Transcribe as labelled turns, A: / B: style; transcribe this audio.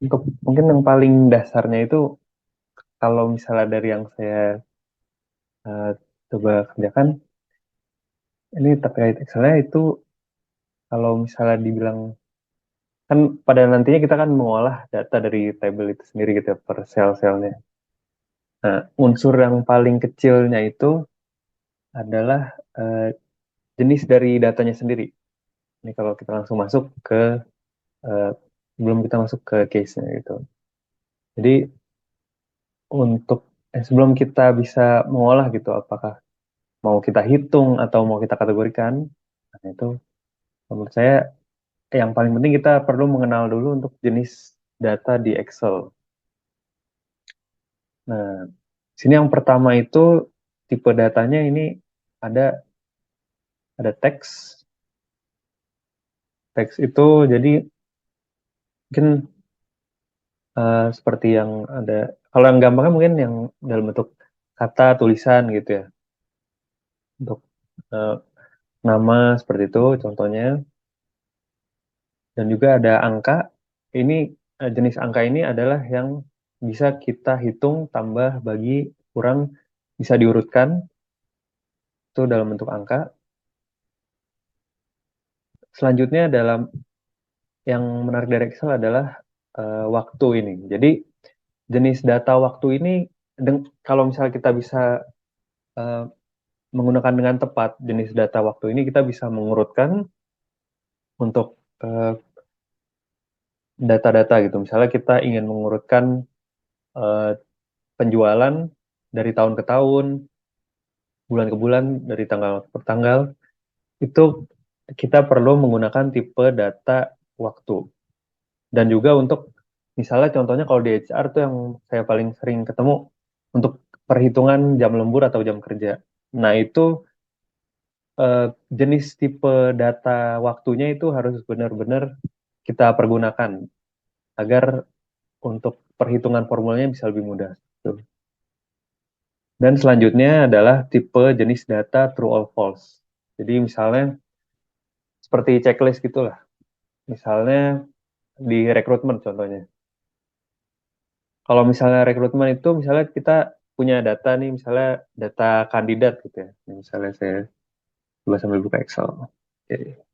A: Untuk mungkin yang paling dasarnya itu kalau misalnya dari yang saya eh, coba kerjakan, ini terkait Excelnya itu kalau misalnya dibilang kan pada nantinya kita kan mengolah data dari table itu sendiri gitu ya, per sel-selnya. Nah, unsur yang paling kecilnya itu adalah eh, jenis dari datanya sendiri. Ini kalau kita langsung masuk ke eh, sebelum kita masuk ke case-nya gitu. Jadi untuk sebelum kita bisa mengolah gitu, apakah mau kita hitung atau mau kita kategorikan, nah itu menurut saya yang paling penting kita perlu mengenal dulu untuk jenis data di Excel. Nah, sini yang pertama itu tipe datanya ini ada ada teks. Teks itu jadi mungkin seperti yang ada, kalau yang gampangnya mungkin yang dalam bentuk kata, tulisan gitu ya. Untuk eh, nama seperti itu contohnya. Dan juga ada angka. Ini jenis angka ini adalah yang bisa kita hitung, tambah, bagi, kurang, bisa diurutkan. Itu dalam bentuk angka. Selanjutnya dalam yang menarik dari Excel adalah waktu ini. Jadi jenis data waktu ini kalau misalnya kita bisa eh, menggunakan dengan tepat jenis data waktu ini, kita bisa mengurutkan untuk eh, data-data gitu. Misalnya kita ingin mengurutkan eh, penjualan dari tahun ke tahun, bulan ke bulan, dari tanggal per tanggal, itu kita perlu menggunakan tipe data waktu. Dan juga untuk misalnya contohnya kalau di HR tuh yang saya paling sering ketemu untuk perhitungan jam lembur atau jam kerja. Nah, itu eh, jenis tipe data waktunya itu harus benar-benar kita pergunakan agar untuk perhitungan formulanya bisa lebih mudah. Tuh. Dan selanjutnya adalah tipe jenis data true or false. Jadi misalnya seperti checklist gitulah. Misalnya di rekrutmen contohnya. Kalau misalnya rekrutmen itu misalnya kita punya data nih, misalnya data kandidat gitu ya. Misalnya saya coba sambil buka Excel. Oke.